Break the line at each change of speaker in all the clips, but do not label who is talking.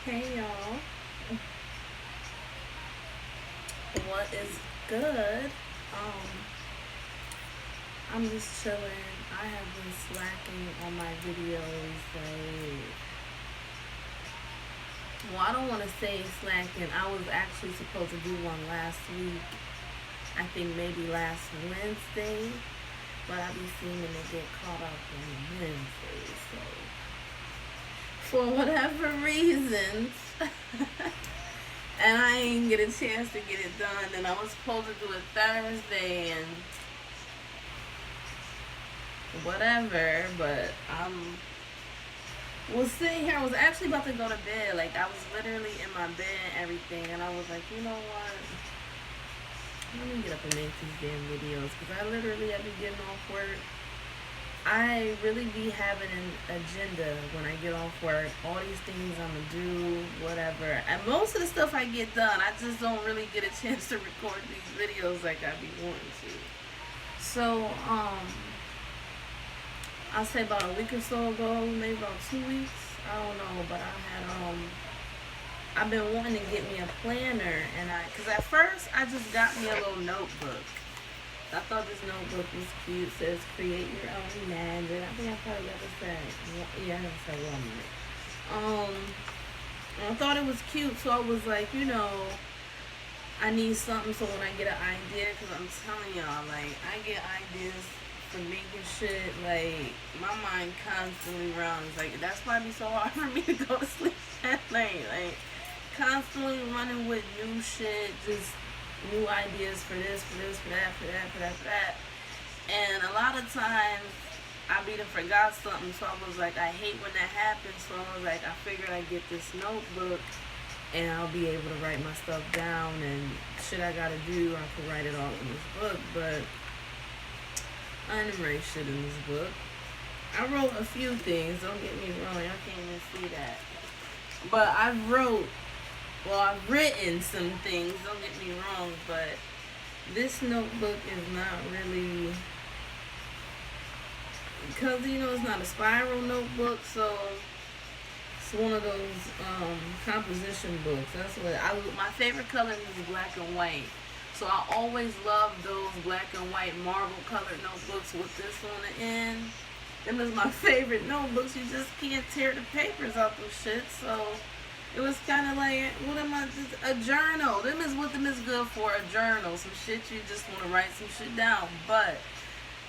Hey y'all, what is good? Um, I'm just chilling. I have been slacking on my videos. Well, I don't want to say slacking. I was actually supposed to do one last week. I think maybe last Wednesday, but I be seeming to get caught up on Wednesday. So, for whatever reasons, and I ain't get a chance to get it done. And I was supposed to do it Thursday and whatever, but was sitting here. I was actually about to go to bed. Like I was literally in my bed and everything, and I was like, you know what? Let me get up and make these damn videos because I literally have been getting off work. I really be having an agenda when I get off work. All these things I'm gonna do, whatever. And most of the stuff I get done, I just don't really get a chance to record these videos like I be wanting to. So, I'll say about a week or so ago, maybe about 2 weeks. I don't know, but I've been wanting to get me a planner, and cause at first I just got me a little notebook. I thought this notebook was cute. It says create your own magic. I think I probably got this at, yeah, I got this at Walmart. I thought it was cute, so I was like, I need something so when I get an idea, because I'm telling y'all, like, I get ideas for making shit, like, my mind constantly runs. Like, that's why it be so hard for me to go to sleep at night. Like, constantly running with new shit, just new ideas for this, for this, for that, for that, for that, for that. And a lot of times, I be done forgot something, so I was like, I hate when that happens, so I was like, I figured I'd get this notebook, and I'll be able to write my stuff down, and shit I gotta do, I can write it all in this book, but I didn't write shit in this book. I wrote a few things, don't get me wrong, y'all can't even see that. But I've written some things, don't get me wrong, but this notebook is not really, because, it's not a spiral notebook, so it's one of those composition books. That's what my favorite color is black and white. So I always love those black and white marble colored notebooks with this on the end. Them is my favorite notebooks. You just can't tear the papers out of shit. So it was kind of like, a journal. Them is good for, a journal. Some shit you just want to write some shit down. But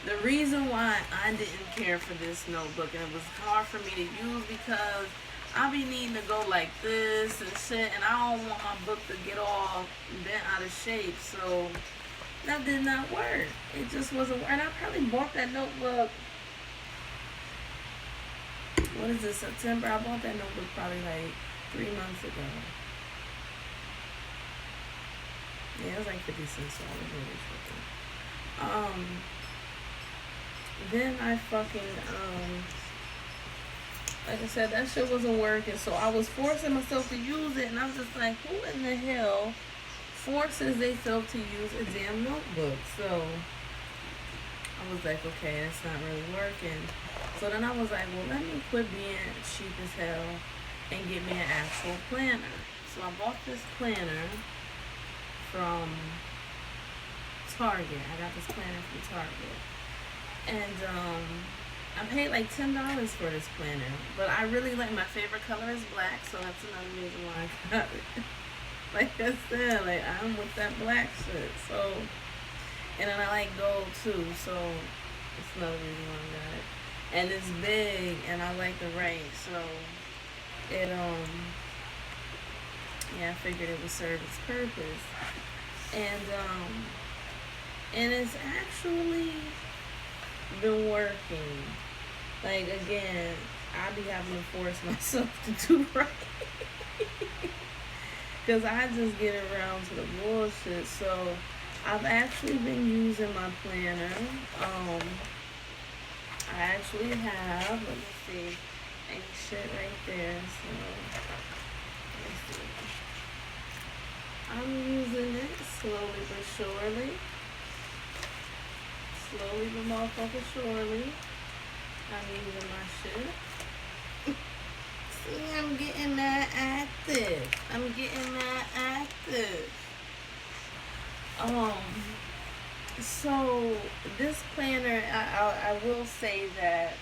the reason why I didn't care for this notebook, and it was hard for me to use, because I be needing to go like this and shit, and I don't want my book to get all bent out of shape, so that did not work. It just wasn't working. And I probably bought that notebook, what is it, September? I bought that notebook probably like 3 months ago. Yeah, it was like 50 cents, so I was really tripping. Then I like I said, that shit wasn't working, so I was forcing myself to use it, and I was just like, who in the hell forces themselves to use a damn notebook? So I was like, okay, that's not really working. So then I was like, well, let me quit being cheap as hell and get me an actual planner. So I bought this planner from Target. I got this planner from Target. And I paid like $10 for this planner, but I really like, my favorite color is black, so that's another reason why I got it. Like I said, like, I'm with that black shit, so, and then I like gold too, so that's another reason why I got it. And it's big, and I like the right, so it, yeah, I figured it would serve its purpose. And it's actually been working. Like, again, I be having to force myself to do right. Because I just get around to the bullshit. So I've actually been using my planner. I actually have, let me see, ain't shit right there. So let's see. I'm using it slowly but surely. Slowly but motherfucking surely. I'm using my shit. See, I'm getting that at this. I'm getting that active. Um, so this planner, I will say that,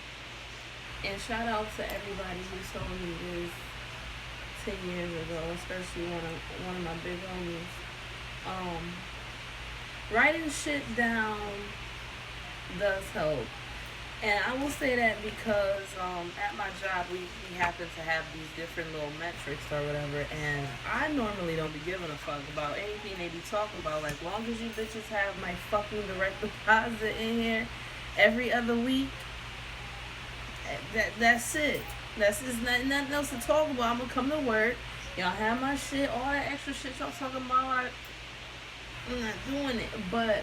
and shout out to everybody who told me this 10 years ago, especially one of my big homies. Um, Writing shit down does help. And I will say that because at my job we happen to have these different little metrics or whatever, and I normally don't be giving a fuck about anything they be talking about. Like, long as you bitches have my fucking direct deposit in here every other week, that's it. That's just nothing else to talk about. I'm gonna come to work. Y'all have my shit, all that extra shit y'all talking about. I'm not doing it, but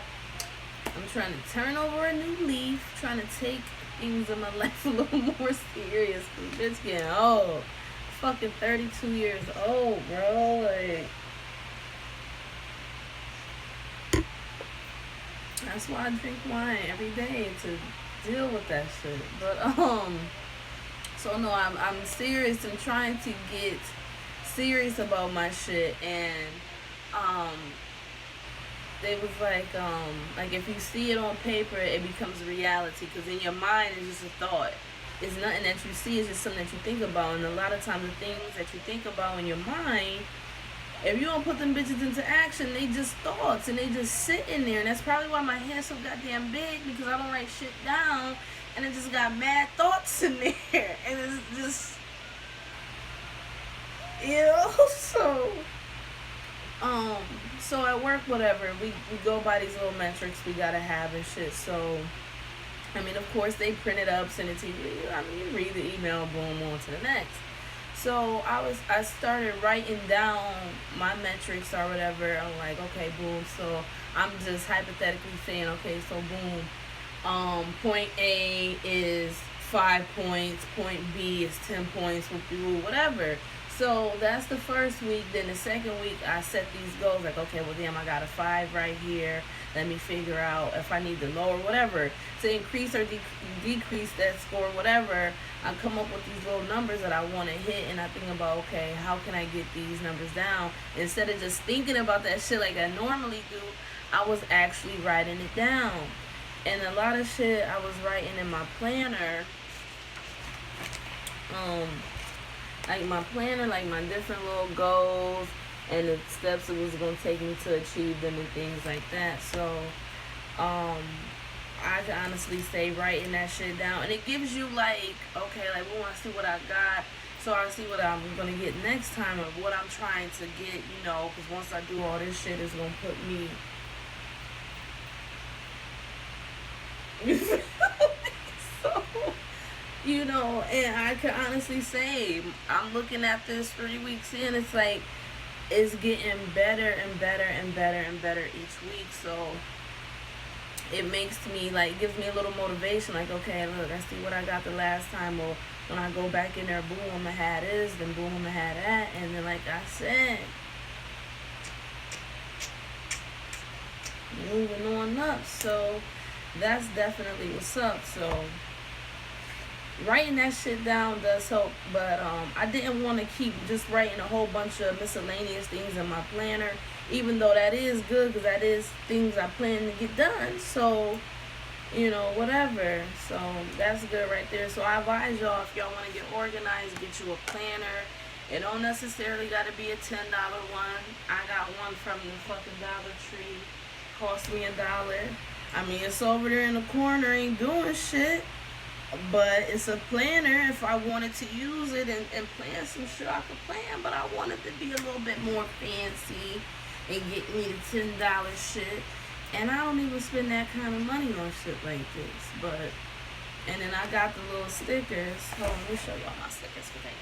I'm trying to turn over a new leaf, trying to take things in my life a little more serious. Cause bitch getting old. Fucking 32 years old, bro. Like, that's why I drink wine every day to deal with that shit. But so no, I'm serious and trying to get serious about my shit, and um they was like if you see it on paper, it becomes reality, because in your mind it's just a thought. It's nothing that you see, it's just something that you think about. And a lot of times the things that you think about in your mind, if you don't put them bitches into action, they just thoughts and they just sit in there. And that's probably why my head's so goddamn big, because I don't write shit down, and it just got mad thoughts in there. And it's just, so um so at work, whatever, we go by these little metrics we gotta have and shit. So I mean, of course, they print it up, send it to you. I mean, you read the email, boom, on to the next. So I started writing down my metrics or whatever. I'm like, okay, boom. So I'm just hypothetically saying, okay, so boom, point A is 5 points, point B is 10 points, whatever. So that's the first week. Then the second week, I set these goals. Like, okay, well, damn, I got a 5 right here. Let me figure out if I need to lower, whatever, to increase or decrease that score, whatever. I come up with these little numbers that I want to hit, and I think about, okay, how can I get these numbers down? Instead of just thinking about that shit like I normally do, I was actually writing it down. And a lot of shit I was writing in my planner, like my planner, like my different little goals and the steps it was gonna take me to achieve them and things like that. So, I can honestly say writing that shit down, and it gives you like, okay, like we want to see what I got, so I see what I'm gonna get next time, or what I'm trying to get, because once I do all this shit, it's gonna put me. So, and I can honestly say, I'm looking at this 3 weeks in, it's like, it's getting better and better and better and better each week. So it makes me, like, gives me a little motivation, like, okay, look, I see what I got the last time, or when I go back in there, boom, I'm gonna have this, then boom, I'm gonna have that, and then, like I said, moving on up. So that's definitely what's up. So writing that shit down does help, but I didn't want to keep just writing a whole bunch of miscellaneous things in my planner, even though that is good, because that is things I plan to get done. So whatever. So that's good right there. So I advise y'all, if y'all want to get organized, get you a planner. It don't necessarily got to be a $10 one. I got one from the fucking Dollar Tree. Cost me $1. I mean, it's over there in the corner, ain't doing shit. But it's a planner. If I wanted to use it and plan some shit, I could plan. But I wanted to be a little bit more fancy and get me the $10 shit. And I don't even spend that kind of money on shit like this. But, and then I got the little stickers. Hold on, let me show y'all my stickers for that.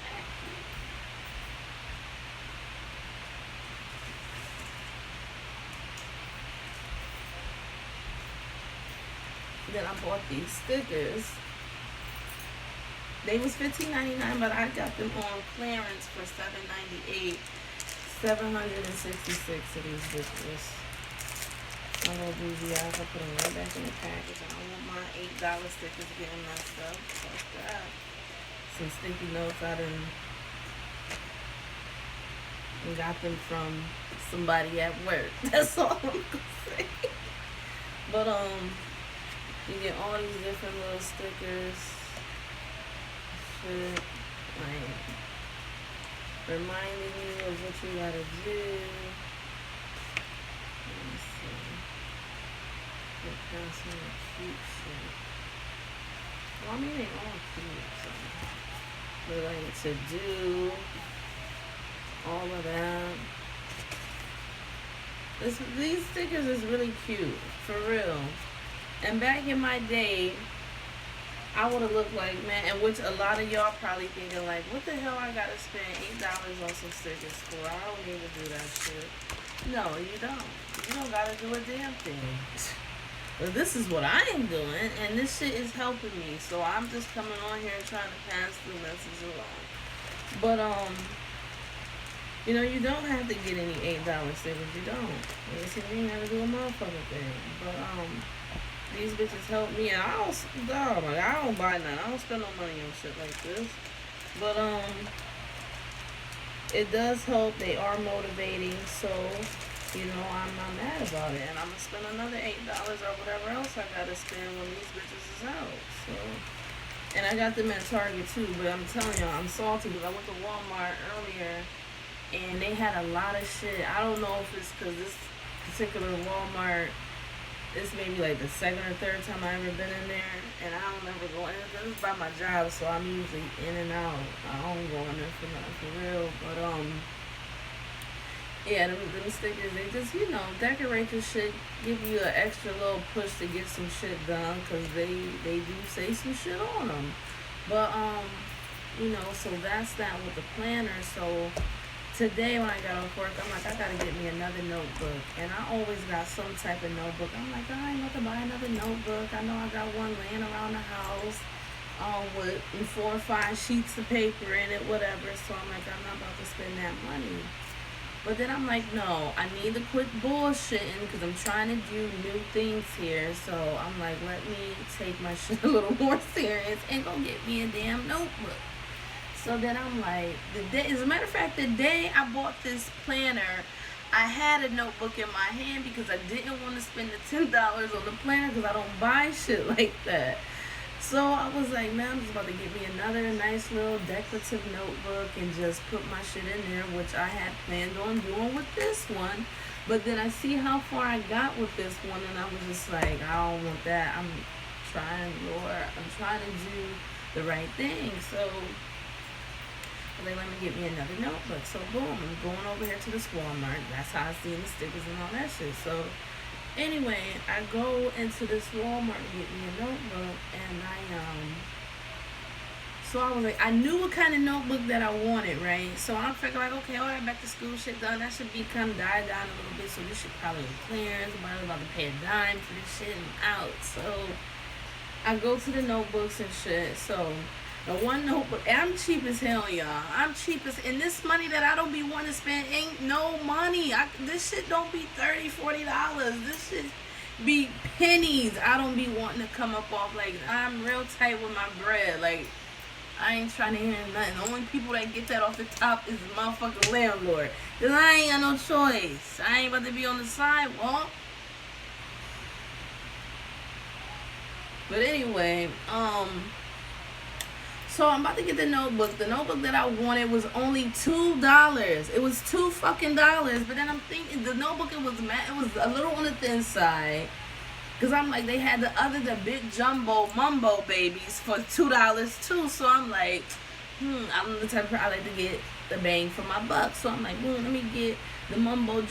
Then I bought these stickers. They was $15.99, but I got them on clearance for $7.98. 766 of these bitches. My little bougie ass, I put them right back in the package. I don't want my $8 stickers getting messed up. Fuck that. Some sticky notes I done and got them from somebody at work. That's all I'm gonna say. But you get all these different little stickers, shit, like reminding you of what you gotta do. Let me see. Look past some of the cute shit. Well, I mean, they all cute, so. But like to do all of that. These stickers is really cute, for real. And back in my day, I would have looked like, man, and which a lot of y'all probably thinking like, what the hell I gotta spend $8 on some stickers for? I don't need to do that shit. No, you don't. You don't gotta do a damn thing. But this is what I am doing, and this shit is helping me. So I'm just coming on here and trying to pass the message along. But you know, you don't have to get any $8 stickers. You don't. Like I said, you ain't gotta do a motherfucking thing. But these bitches help me, and I don't buy none. I don't spend no money on shit like this. But it does help. They are motivating, so you know I'm not mad about it. And I'm gonna spend another $8 or whatever else I gotta spend when these bitches is out. So, and I got them at Target too. But I'm telling y'all, I'm salty because I went to Walmart earlier, and they had a lot of shit. I don't know if it's because this particular Walmart, this may be like the second or third time I ever been in there, and I don't remember going. This is by my job, so I'm usually in and out. I don't go in there for nothing for real. But yeah, them stickers, they just, you know, decorate your shit, give you an extra little push to get some shit done, because they do say some shit on them. But you know, so that's that with the planner. So today when I got off work, I'm like, I gotta get me another notebook. And I always got some type of notebook. I'm like, I ain't about to buy another notebook. I know I got one laying around the house with 4 or 5 sheets of paper in it, whatever. So I'm like, I'm not about to spend that money. But then I'm like, no, I need to quit bullshitting because I'm trying to do new things here. So I'm like, let me take my shit a little more serious and go get me a damn notebook. So then I'm like, as a matter of fact, the day I bought this planner, I had a notebook in my hand because I didn't want to spend the $10 on the planner because I don't buy shit like that. So I was like, man, I'm just about to get me another nice little decorative notebook and just put my shit in there, which I had planned on doing with this one. But then I see how far I got with this one, and I was just like, I don't want that. I'm trying to do the right thing. So they let me get me another notebook. So boom, I'm going over here to this Walmart. That's how I see the stickers and all that shit. So anyway, I go into this Walmart and get me a notebook, and so I was like, I knew what kind of notebook that I wanted, right? So I'm thinking like, okay, all right, back to school shit done. That should be kind of died down a little bit, so this should probably be clearance. I'm about to pay a dime for this shit and I'm out. So I go to the notebooks and shit. So the one notebook, I'm cheap as hell, y'all. I'm cheap as, and this money that I don't be wanting to spend ain't no money. This shit don't be $30, $40. This shit be pennies. I don't be wanting to come up off, like, I'm real tight with my bread. Like, I ain't trying to hear nothing. The only people that get that off the top is the motherfucking landlord. Because I ain't got no choice. I ain't about to be on the sidewalk. But anyway, so I'm about to get the notebook. The notebook that I wanted was only $2. It was $2 fucking dollars. But then I'm thinking the notebook, it was a little on the thin side. Because I'm like, they had the big jumbo mumbo babies for $2 too. So I'm like, I'm the type of I like to get the bang for my buck. So I'm like, let me get the mumbo